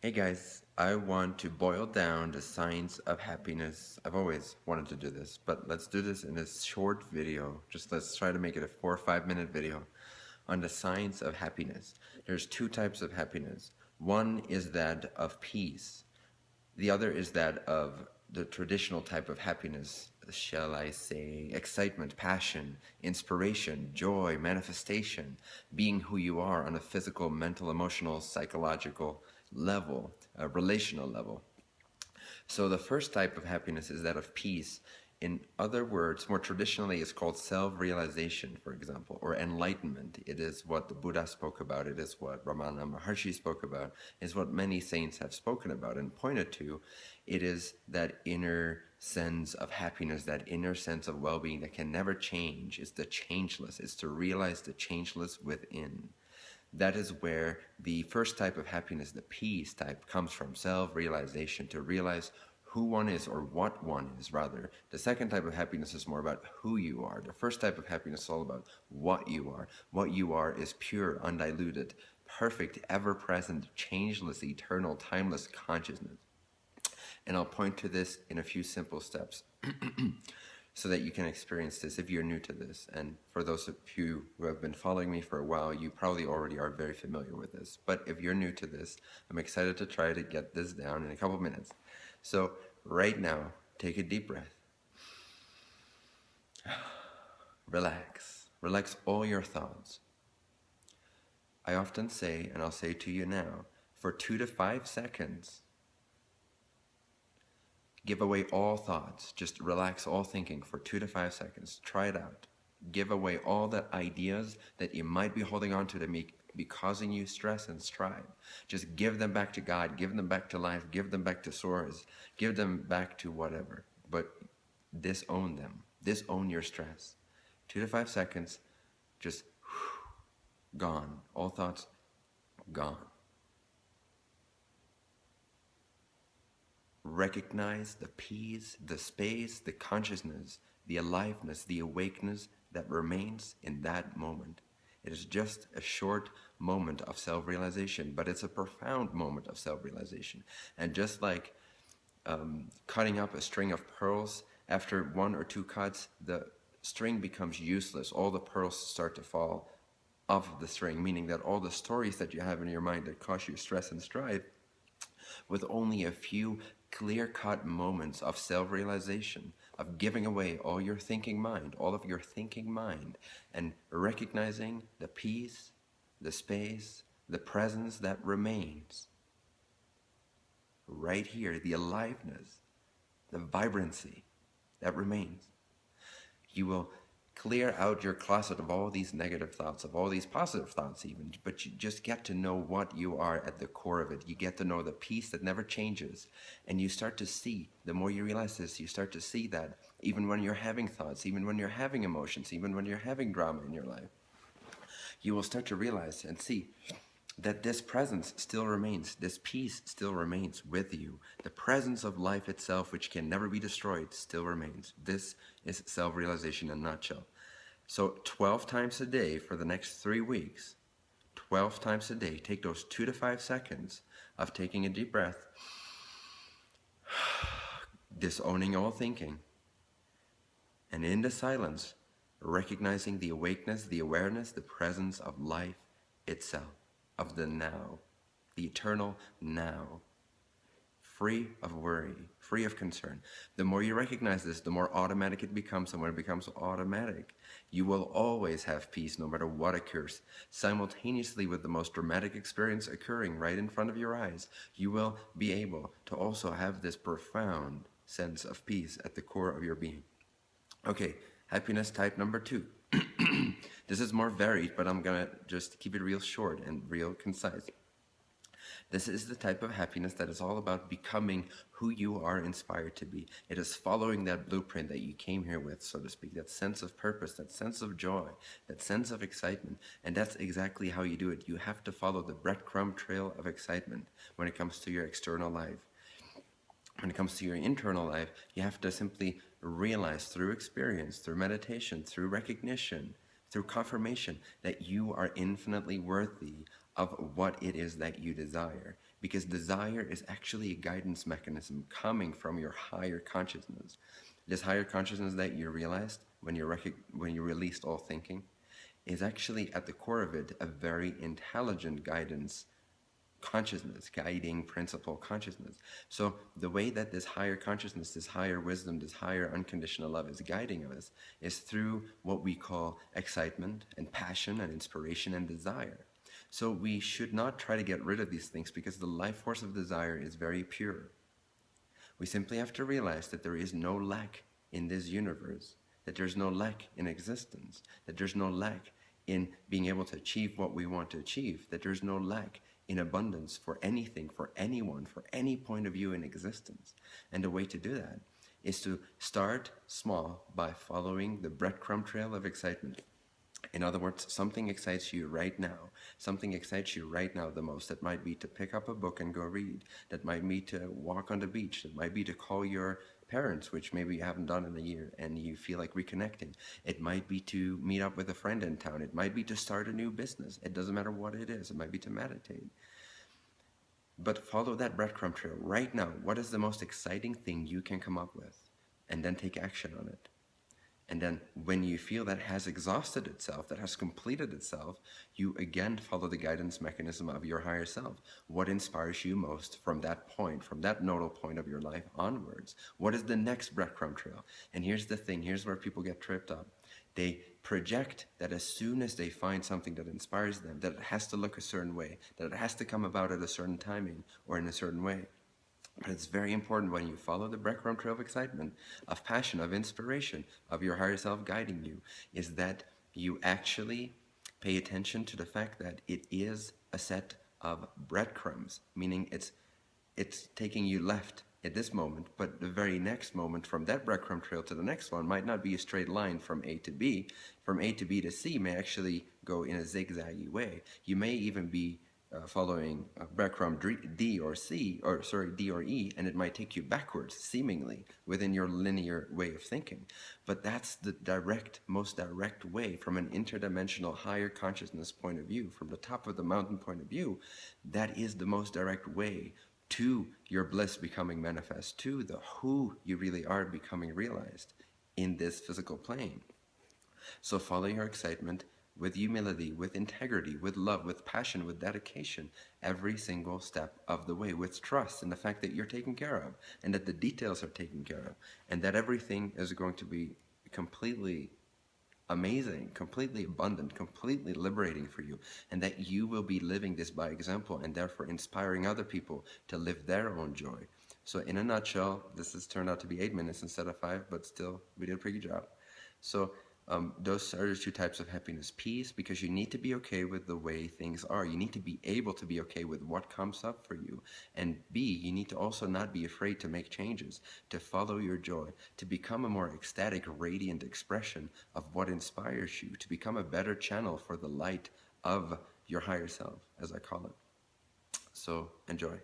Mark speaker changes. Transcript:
Speaker 1: Hey guys, I want to boil down the science of happiness. I've always wanted to do this, but let's do this in a short video. Just let's try to make it a 4 or 5 minute video on the science of happiness. There's two types of happiness. One is that of peace. The other is that of the traditional type of happiness, shall I say, excitement, passion, inspiration, joy, manifestation, being who you are on a physical, mental, emotional, psychological level, a relational level. So the first type of happiness is that of peace. In other words, more traditionally, it's called self-realization, for example, or enlightenment. It is what the Buddha spoke about. It is what Ramana Maharshi spoke about. It is what many saints have spoken about and pointed to. It is that inner sense of happiness, that inner sense of well-being that can never change. It's the changeless. It's to realize the changeless within. That is where the first type of happiness, the peace type, comes from, self-realization, to realize who one is, or what one is, rather. The second type of happiness is more about who you are. The first type of happiness is all about what you are. What you are is pure, undiluted, perfect, ever-present, changeless, eternal, timeless consciousness. And I'll point to this in a few simple steps so that you can experience this if you're new to this. And for those of you who have been following me for a while, you probably already are very familiar with this. But if you're new to this, I'm excited to try to get this down in a couple minutes. So right now, take a deep breath. Relax. Relax all your thoughts. I often say, and I'll say to you now, for 2 to 5 seconds, give away all thoughts. Just relax all thinking for 2 to 5 seconds. Try it out. Give away all the ideas that you might be holding on to that may be causing you stress and strife. Just give them back to God. Give them back to life. Give them back to source. Give them back to whatever. But disown them. Disown your stress. 2 to 5 seconds. Just gone. All thoughts gone. Recognize the peace, the space, the consciousness, the aliveness, the awakeness that remains in that moment. It is just a short moment of self-realization, but it's a profound moment of self-realization. And just like cutting up a string of pearls, after 1 or 2 cuts, the string becomes useless. All the pearls start to fall off the string, meaning that all the stories that you have in your mind that cause you stress and strife, with only a few clear-cut moments of self-realization, of giving away all your thinking mind, all of your thinking mind, and recognizing the peace, the space, the presence that remains. Right here, the aliveness, the vibrancy that remains. You will clear out your closet of all these negative thoughts, of all these positive thoughts even, but you just get to know what you are at the core of it. You get to know the peace that never changes, and you start to see, the more you realize this, you start to see that even when you're having thoughts, even when you're having emotions, even when you're having drama in your life, you will start to realize and see that this presence still remains, this peace still remains with you. The presence of life itself, which can never be destroyed, still remains. This is self-realization in a nutshell. So 12 times a day for the next 3 weeks, 12 times a day, take those 2 to 5 seconds of taking a deep breath, disowning all thinking, and in the silence, recognizing the awakeness, the awareness, the presence of life itself, of the now, the eternal now, free of worry, free of concern. The more you recognize this, the more automatic it becomes, and when it becomes automatic, you will always have peace no matter what occurs. Simultaneously with the most dramatic experience occurring right in front of your eyes, you will be able to also have this profound sense of peace at the core of your being. Okay, happiness type number 2. This is more varied, but I'm going to just keep it real short and real concise. This is the type of happiness that is all about becoming who you are inspired to be. It is following that blueprint that you came here with, so to speak, that sense of purpose, that sense of joy, that sense of excitement. And that's exactly how you do it. You have to follow the breadcrumb trail of excitement when it comes to your external life. When it comes to your internal life, you have to simply realize through experience, through meditation, through recognition, through confirmation, that you are infinitely worthy of what it is that you desire. Because desire is actually a guidance mechanism coming from your higher consciousness. This higher consciousness that you realized when you released all thinking is actually at the core of it a very intelligent guidance consciousness, guiding principle consciousness. So the way that this higher consciousness, this higher wisdom, this higher unconditional love is guiding us is through what we call excitement and passion and inspiration and desire. So we should not try to get rid of these things because the life force of desire is very pure. We simply have to realize that there is no lack in this universe, that there's no lack in existence, that there's no lack in being able to achieve what we want to achieve, that there's no lack in abundance for anything, for anyone, for any point of view in existence. And the way to do that is to start small by following the breadcrumb trail of excitement. In other words, something excites you right now. Something excites you right now the most. That might be to pick up a book and go read. That might be to walk on the beach. That might be to call your parents, which maybe you haven't done in a year and you feel like reconnecting. It might be to meet up with a friend in town. It might be to start a new business. It doesn't matter what it is. It might be to meditate. But follow that breadcrumb trail right now. What is the most exciting thing you can come up with? And then take action on it. And then when you feel that has exhausted itself, that has completed itself, you again follow the guidance mechanism of your higher self. What inspires you most from that point, from that nodal point of your life onwards? What is the next breadcrumb trail? And here's the thing, here's where people get tripped up. They project that as soon as they find something that inspires them, that it has to look a certain way, that it has to come about at a certain timing or in a certain way. But it's very important when you follow the breadcrumb trail of excitement, of passion, of inspiration, of your higher self guiding you, is that you actually pay attention to the fact that it is a set of breadcrumbs, meaning it's taking you left at this moment, but the very next moment from that breadcrumb trail to the next one might not be a straight line from A to B. From A to B to C may actually go in a zigzaggy way. You may even be following breadcrumb D or E, and it might take you backwards, seemingly, within your linear way of thinking. But that's the most direct way from an interdimensional higher consciousness point of view, from the top of the mountain point of view. That is the most direct way to your bliss becoming manifest, to the who you really are becoming realized in this physical plane. So follow your excitement with humility, with integrity, with love, with passion, with dedication, every single step of the way, with trust in the fact that you're taken care of, and that the details are taken care of, and that everything is going to be completely amazing, completely abundant, completely liberating for you, and that you will be living this by example and therefore inspiring other people to live their own joy. So in a nutshell, this has turned out to be 8 minutes instead of 5, but still, we did a pretty good job. So those are the two types of happiness. Peace, because you need to be okay with the way things are. You need to be able to be okay with what comes up for you. And B, you need to also not be afraid to make changes, to follow your joy, to become a more ecstatic, radiant expression of what inspires you, to become a better channel for the light of your higher self, as I call it. So enjoy.